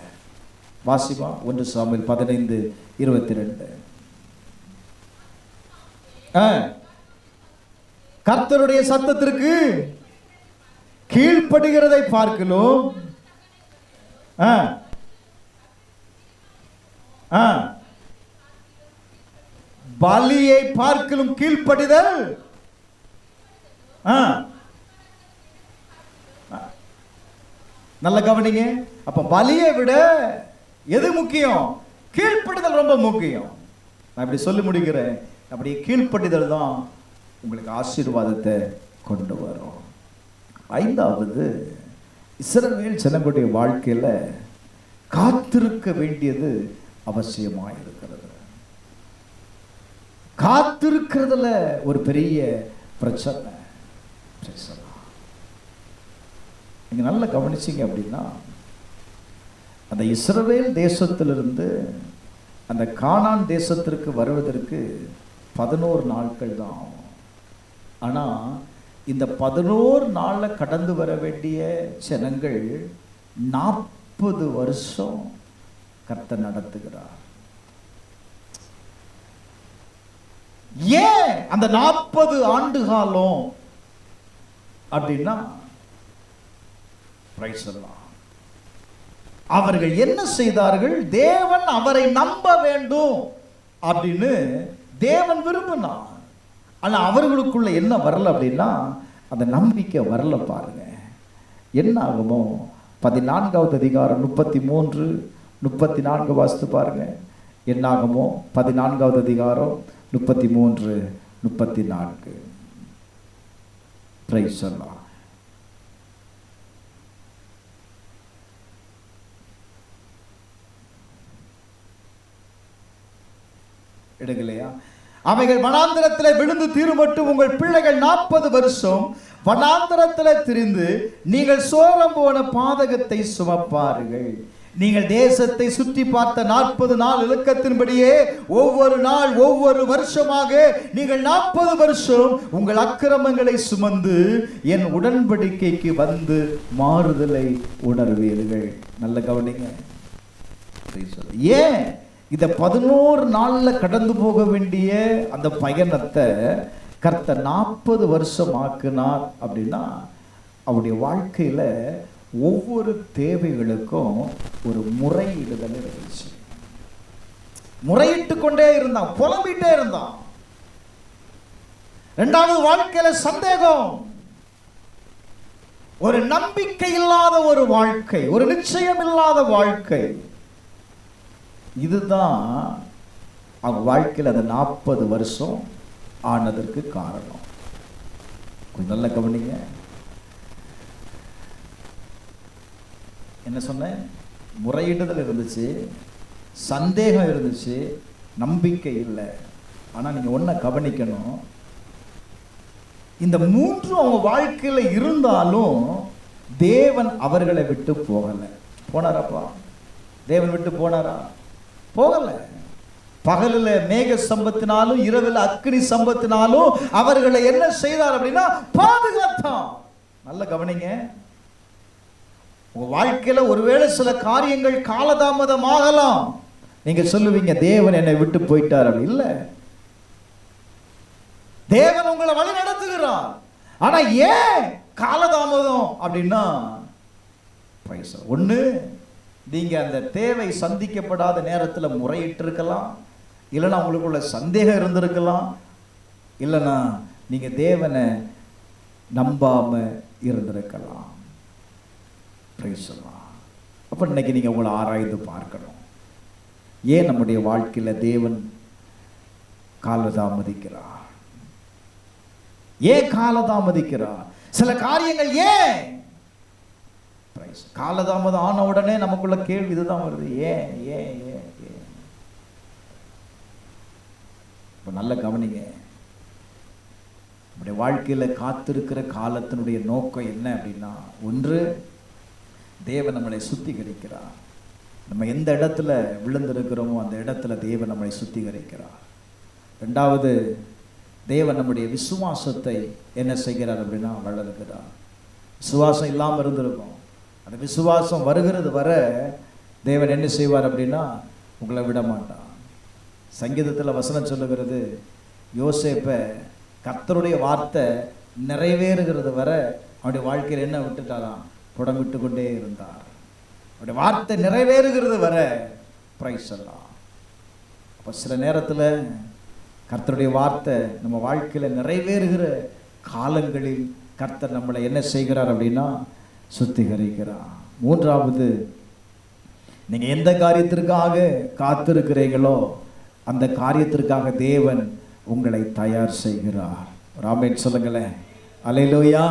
வாசிமா 1 சாமுவேல் 15:22. கர்த்தருடைய சத்தத்திற்கு கீழ்ப்படுகிறதை பார்க்கலும் பலியை பார்க்கலும் கீழ்ப்படிதல். நல்ல கவனிங்க. அப்ப பலியை விட எது முக்கியம்? கீழ்ப்படிதல் ரொம்ப முக்கியம். நான் இப்படி சொல்லி முடிக்கிறேன். அப்படியே கீழ்ப்படிதல் தான் உங்களுக்கு ஆசீர்வாதத்தை கொண்டு வரும். 5வது, இஸ்ரவேல் ஜனங்களுடைய வாழ்க்கையில காத்திருக்க வேண்டியது அவசியமாக இருக்கிறது. காத்திருக்கிறதுல ஒரு பெரிய பிரச்சனை. நீங்கள் நல்லா கவனிச்சிங்க அப்படின்னா, அந்த இஸ்ரவேல் தேசத்திலிருந்து அந்த கானான் தேசத்திற்கு வருவதற்கு 11 நாட்கள் தான் ஆகும். ஆனால் இந்த 11 நாளில் கடந்து வர வேண்டிய ஜனங்கள் 40 வருஷம் கர்த்தர் நடத்துகிறார். ஏன் அந்த 40 ஆண்டு காலம் அப்படின்னா, அவர்கள் என்ன செய்தார்கள்? தேவன் அவரை நம்ப வேண்டும் அப்படின்னு தேவன் விரும்பினார். ஆனா அவர்களுக்குள்ள என்ன வரல அப்படின்னா, அந்த நம்பிக்கை வரல. பாருங்க என்ன ஆகுமோ. 14வது அதிகாரம் 33, 34 வாசித்து பாருங்க. என்ன ஆகுமோ 14வது அதிகாரம் 33, 34. பிரைஸ் அல்லாஹ். எடுக்கலையா? அவைகள் வனாந்தரத்தில் விழுந்து தீருமட்டும் உங்கள் பிள்ளைகள் 40 வருஷம் வனாந்தரத்தில் திரிந்து நீங்கள் சோரம் போன பாதகத்தை சுமப்பார்கள். நீங்கள் தேசத்தை சுற்றி பார்த்த 40 நாள் இலக்கத்தின்படியே ஒவ்வொரு நாள் ஒவ்வொரு வருஷமாக நீங்கள் 40 வருஷம் உங்கள் அக்கிரமங்களை சுமந்து என் உடன்படிக்கைக்கு வந்து மாறுதலை உணர்வீர்கள். நல்ல கவனிங்க. ஏன் இதை 11 நாளில் கடந்து போக வேண்டிய அந்த பயணத்தை கர்த்தர் 40 வருஷம் ஆக்கினார் அப்படின்னா, அவருடைய வாழ்க்கையில ஒவ்வொரு தேவைகளுக்கும் ஒரு முறையிடுதல் இருந்துச்சு. முறையிட்டு கொண்டே இருந்தான், புலம்பிட்டே இருந்தான். இரண்டாவது, வாழ்க்கையில சந்தேகம், ஒரு நம்பிக்கை இல்லாத ஒரு வாழ்க்கை, ஒரு நிச்சயம் இல்லாத வாழ்க்கை. இதுதான் அவங்க வாழ்க்கையில் அந்த 40 வருஷம் ஆனதற்கு காரணம். கொஞ்சம் நல்ல கவனிங்க. என்ன சொன்னேன்? முறையிடுதல் இருந்துச்சு, சந்தேகம் இருந்துச்சு, நம்பிக்கை இல்லை. ஆனால் நீங்கள் ஒன்றை கவனிக்கணும், இந்த மூன்றும் அவங்க வாழ்க்கையில் இருந்தாலும் தேவன் அவர்களை விட்டு போகலை. போனாராப்பா? தேவன் விட்டு போனாரா? போகல. பகலில் மேக சம்பத்தினாலும் இரவில் அக்னி சம்பத்தினாலும் அவர்களை என்ன செய்தார் அப்படின்னா பாதுகாத்தான். நல்ல கவனிங்க. உங்க வாழ்க்கையில ஒருவேளை சில காரியங்கள் காலதாமதம் ஆகலாம். நீங்க சொல்லுவீங்க தேவன் என்னை விட்டு போயிட்டார். அப்படி இல்லை, தேவன் உங்களை வழி நடத்துகிறார். ஆனா ஏன் காலதாமதம் அப்படின்னா, ஒண்ணு, நீங்க அந்த தேவை சந்திக்கப்படாத நேரத்தில் முறையிட்டு இருக்கலாம், இல்லைன்னா உங்களுக்குள்ள சந்தேகம் இருந்திருக்கலாம், இல்லைன்னா நீங்க தேவனை நம்பாம இருந்திருக்கலாம். அப்ப இன்னைக்கு நீங்க உங்களை ஆராய்ந்து பார்க்கணும். ஏன் நம்முடைய வாழ்க்கையில தேவன் காலதாமதிக்கிறார்? ஏன் காலதாமதிக்கிறார்? சில காரியங்கள் ஏன் காலதாமதம் ஆன உடனே நமக்குள்ள கேள்வி இதுதான் வருது, ஏன் ஏன் ஏன் ஏன்? இப்ப நல்ல கவனிங்க. நம்முடைய வாழ்க்கையில காத்திருக்கிற காலத்தினுடைய நோக்கம் என்ன அப்படின்னா, ஒன்று, தேவன் நம்மளை சுத்திகரிக்கிறார். நம்ம எந்த இடத்துல விழுந்திருக்கிறோமோ அந்த இடத்துல தேவன் நம்மளை சுத்திகரிக்கிறார். ரெண்டாவது, தேவன் நம்முடைய விசுவாசத்தை என்ன செய்கிறார் அப்படின்னா வளர்க்கிறார். விசுவாசம் இல்லாமல் இருந்திருக்கும், அந்த விசுவாசம் வருகிறது வர தேவன் என்ன செய்வார் அப்படின்னா உங்களை விட மாட்டான். சங்கீதத்தில் வசனம் சொல்லுகிறது, யோசேப்பை கர்த்தருடைய வார்த்தை நிறைவேறுகிறது வர அவருடைய வாழ்க்கையில் என்ன விட்டுட்டாராம்? புடம் விட்டு கொண்டே இருந்தார். அவருடைய வார்த்தை நிறைவேறுகிறது வர. பிரைஸ் எல்லாம். அப்போ சில நேரத்தில் கர்த்தருடைய வார்த்தை நம்ம வாழ்க்கையில் நிறைவேறுகிற காலங்களில் கர்த்தர் நம்மளை என்ன செய்கிறார் அப்படின்னா சுத்திகரிக்கிறார். மூன்றாவது, நீங்கள் எந்த காரியத்திற்காக காத்திருக்கிறீங்களோ அந்த காரியத்திற்காக தேவன் உங்களை தயார் செய்கிறார். ஆமென் சொல்லுங்களேன். அல்லேலூயா.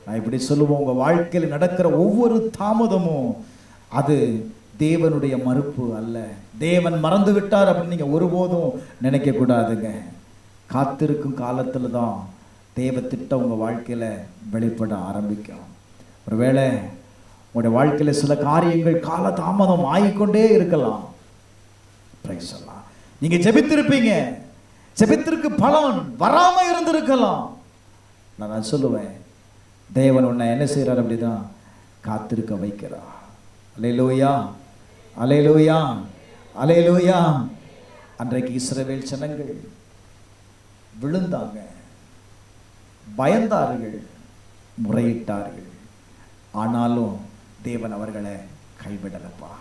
நான் இப்படி சொல்லுவோம், உங்கள் வாழ்க்கையில் நடக்கிற ஒவ்வொரு தாமதமும் அது தேவனுடைய மறுப்பு அல்ல. தேவன் மறந்து விட்டார் அப்படின்னு நீங்கள் ஒருபோதும் நினைக்கக்கூடாதுங்க. காத்திருக்கும் காலத்தில் தான் தேவ திட்டம் உங்கள் வாழ்க்கையில் வெளிப்பட ஆரம்பிக்கும். ஒருவேளை உங்களுடைய வாழ்க்கையில சில காரியங்கள் காலதாமதம் ஆகிக்கொண்டே இருக்கலாம். நீங்க ஜெபித்திருப்பீங்க, ஜெபித்திற்கு பலன் வராம இருந்திருக்கலாம். நான் சொல்லுவேன், தேவன் உன்னை என்ன செய்யறார் அப்படிதான் காத்திருக்க வைக்கிறார். அல்லேலூயா, அல்லேலூயா, அல்லேலூயா. அன்றைக்கு இஸ்ரவேல் ஜனங்கள் விழுந்தாங்க, பயந்தார்கள், முறையிட்டார்கள். ஆனாலும் தேவன் அவர்களை கைவிடலப்பா.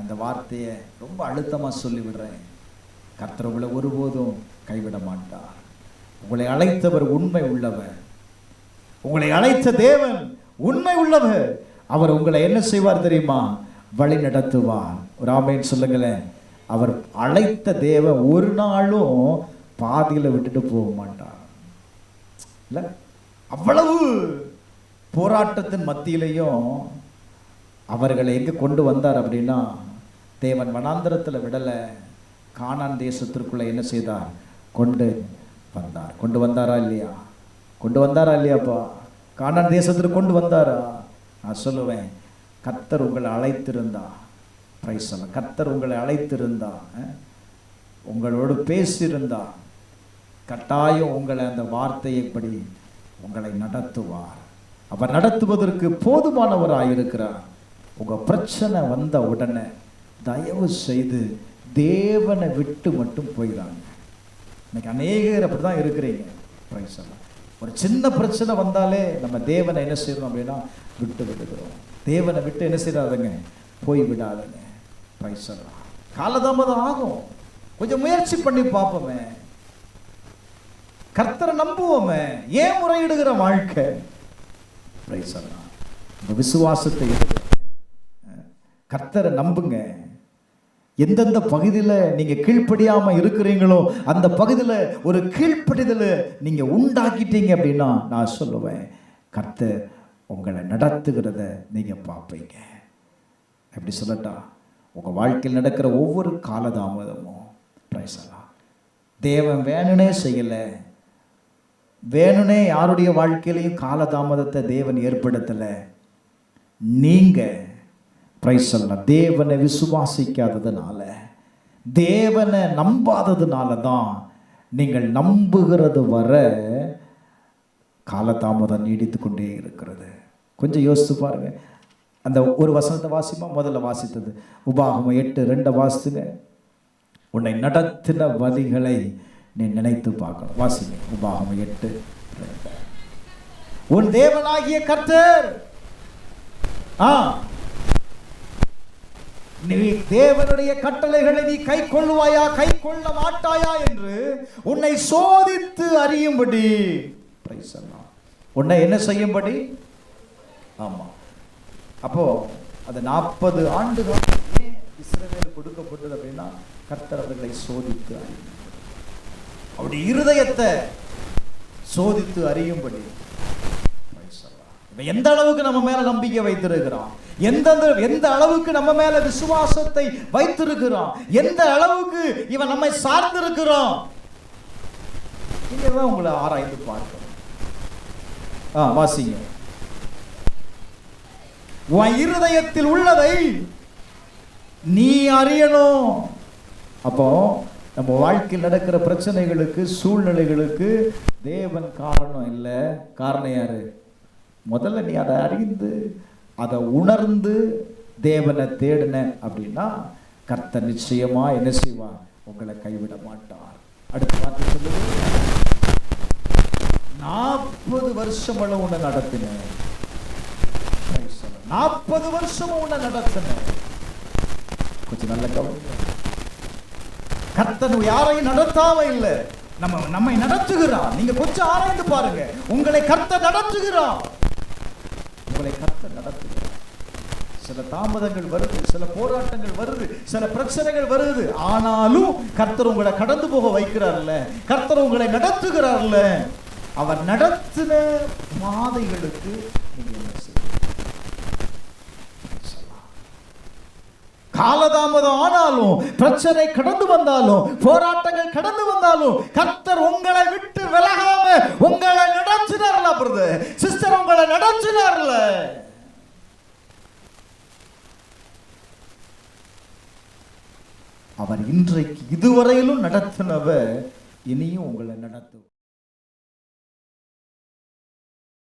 அந்த வார்த்தையை ரொம்ப அழுத்தமாக சொல்லிவிடுறேன். கர்த்தர் உங்களை ஒருபோதும் கைவிட மாட்டார். உங்களை அழைத்தவர் உண்மை உள்ளவர். உங்களை அழைத்த தேவன் உண்மை உள்ளவர். அவர் உங்களை என்ன செய்வார் தெரியுமா? வழி நடத்துவார். ஒரு ஆமென் சொல்லுங்களேன். அவர் அழைத்த தேவன் ஒரு நாளும் பாதியில் விட்டுட்டு போக மாட்டார். இல்லை, அவ்வளவு போராட்டத்தின் மத்தியிலையும் அவர்களை எங்கே கொண்டு வந்தார் அப்படின்னா, தேவன் வனாந்தரத்தில் விடலை, கானான் தேசத்திற்குள்ளே என்ன செய்தார்? கொண்டு வந்தார். கொண்டு வந்தாரா இல்லையா? கொண்டு வந்தாரா இல்லையாப்பா? கானான் தேசத்திற்கு கொண்டு வந்தாரா? நான் சொல்லுவேன், கர்த்தர் உங்களை அழைத்திருந்தா, கர்த்தர் உங்களை அழைத்திருந்தா, உங்களோடு பேசியிருந்தா, கட்டாயம் உங்களை அந்த வார்த்தையைப்படி உங்களை நடத்துவார். அவர் நடத்துவதற்கு போதுமானவராயிருக்கிறார். உங்கள் பிரச்சனை வந்த உடனே தயவு செய்து தேவனை விட்டு மட்டும் போயிடாங்க. இன்னைக்கு அநேகர் அப்படி தான் இருக்கிறீங்க. ஒரு சின்ன பிரச்சனை வந்தாலே நம்ம தேவனை என்ன செய்யணும் அப்படின்னா விட்டு விடுகிறோம். தேவனை விட்டு என்ன செய்யாதுங்க, போய் விடாதுங்க. காலதாமதம் ஆகும், கொஞ்சம் முயற்சி பண்ணி பார்ப்போமே, கர்த்தரை நம்புவோமே. ஏன் முறையிடுகிற வாழ்க்கை? விசுவாசத்தை கர்த்தரை நம்புங்க. எந்தெந்த பகுதியில் நீங்க கீழ்ப்படியாம இருக்கிறீங்களோ அந்த பகுதியில் ஒரு கீழ்ப்படிதலை நீங்க உண்டாக்கிட்டீங்க அப்படின்னா நான் சொல்லுவேன், கர்த்தர் உங்களை நடத்துகிறத நீங்க பார்ப்பீங்க. எப்படி சொல்லட்டா? உங்க வாழ்க்கையில் நடக்கிற ஒவ்வொரு காலதாமதமும் தேவன் வேணுனே செய்யலை, வேணுனே யாருடைய வாழ்க்கையிலையும் காலதாமதத்தை தேவன் ஏற்படுத்தலை. நீங்கள் தேவனை விசுவாசிக்காததுனால, தேவனை நம்பாததுனால தான் நீங்கள் நம்புகிறது வர காலதாமதம் நீடித்து கொண்டே இருக்கிறது. கொஞ்சம் யோசித்து பாருங்க. அந்த ஒரு வசனத்தை வாசிமா, முதல்ல வாசித்தது உபாகமம் 8:2 வாசித்துங்க. உன்னை நடத்தின வழிகளை நீ நினைத்து பார்க்கணும். வாசிங்க, உபாகமம் 8:2. உன் தேவனாகிய கர்த்தர், நீ தேவனுடைய கட்டளைகளை நீ கை கொள்வாயா கை கொள்ள மாட்டாயா என்று உன்னை சோதித்து அறியும்படி, உன்னை என்ன செய்யும்படி. ஆமா, அப்போ அது 40 ஆண்டுகள் இஸ்ரவேல் கொடுக்கப்பட்டது அப்படின்னா கர்த்தர் அவர்களை சோதித்து அறியும், அவருடைய இருதயத்தை சோதித்து அறியும்படி. எந்த அளவுக்கு நம்ம மேல நம்பிக்கை வைத்திருக்கிறோம், எந்த அளவுக்கு நம்ம மேல விசுவாசத்தை வைத்திருக்கிறோம், எந்த அளவுக்கு இவன் நம்மை சார்ந்திருக்கிறோம், இங்கதான் உங்களை ஆராய்ந்து பார்க்கணும். வாசிங்க. உன் இருதயத்தில் உள்ளதை நீ அறியணும். அப்போ நம்ம வாழ்க்கையில் நடக்கிற பிரச்சனைகளுக்கு, சூழ்நிலைகளுக்கு தேவன் காரணம் இல்லை. காரணம் யாரு? முதல்ல நீ அதை அறிந்து அதை உணர்ந்து தேவனை தேடின அப்படின்னா கர்த்தர் நிச்சயமா என்ன செய்வார்? உங்களை கைவிட மாட்டார். அடுத்த வார்த்தை சொல்லுங்க. 40 வருஷம் உன்னை நடத்தினேன். 40 வருஷம் உன்னை நடத்தினேன். கொஞ்சம் நல்ல கவனிங்க. கர்த்தர் யாரையும் நடத்தாம இல்லை, நம்மை நடத்துகிறார். நீங்க கொஞ்சம் ஆராய்ந்து பாருங்க. உங்களை கர்த்தர் நடத்துகிறார், உங்களை கர்த்தர் நடத்துகிறார். சில தாமதங்கள் வருது, சில போராட்டங்கள் வருது, சில பிரச்சனைகள் வருது. ஆனாலும் கர்த்தர் உங்களை கடந்து போக வைக்கிறார்ல, கர்த்தர் உங்களை நடத்துகிறார்ல. அவர் நடத்தின பாதைகளுக்கு நீங்க என்ன செய்ய? காலதாமதம் ஆனாலும், பிரச்சனை கடந்து வந்தாலும், போராட்டங்கள் கடந்து வந்தாலும் கர்த்தர் உங்களை விட்டு விலகாம உங்களை நடத்தினார்ல. பிரதர், சிஸ்டர், உங்களை நடத்தினார்ல. அவர் இன்றைக்கு இதுவரையிலும் நடத்தினவர் இனியும் உங்களை நடத்துவார்.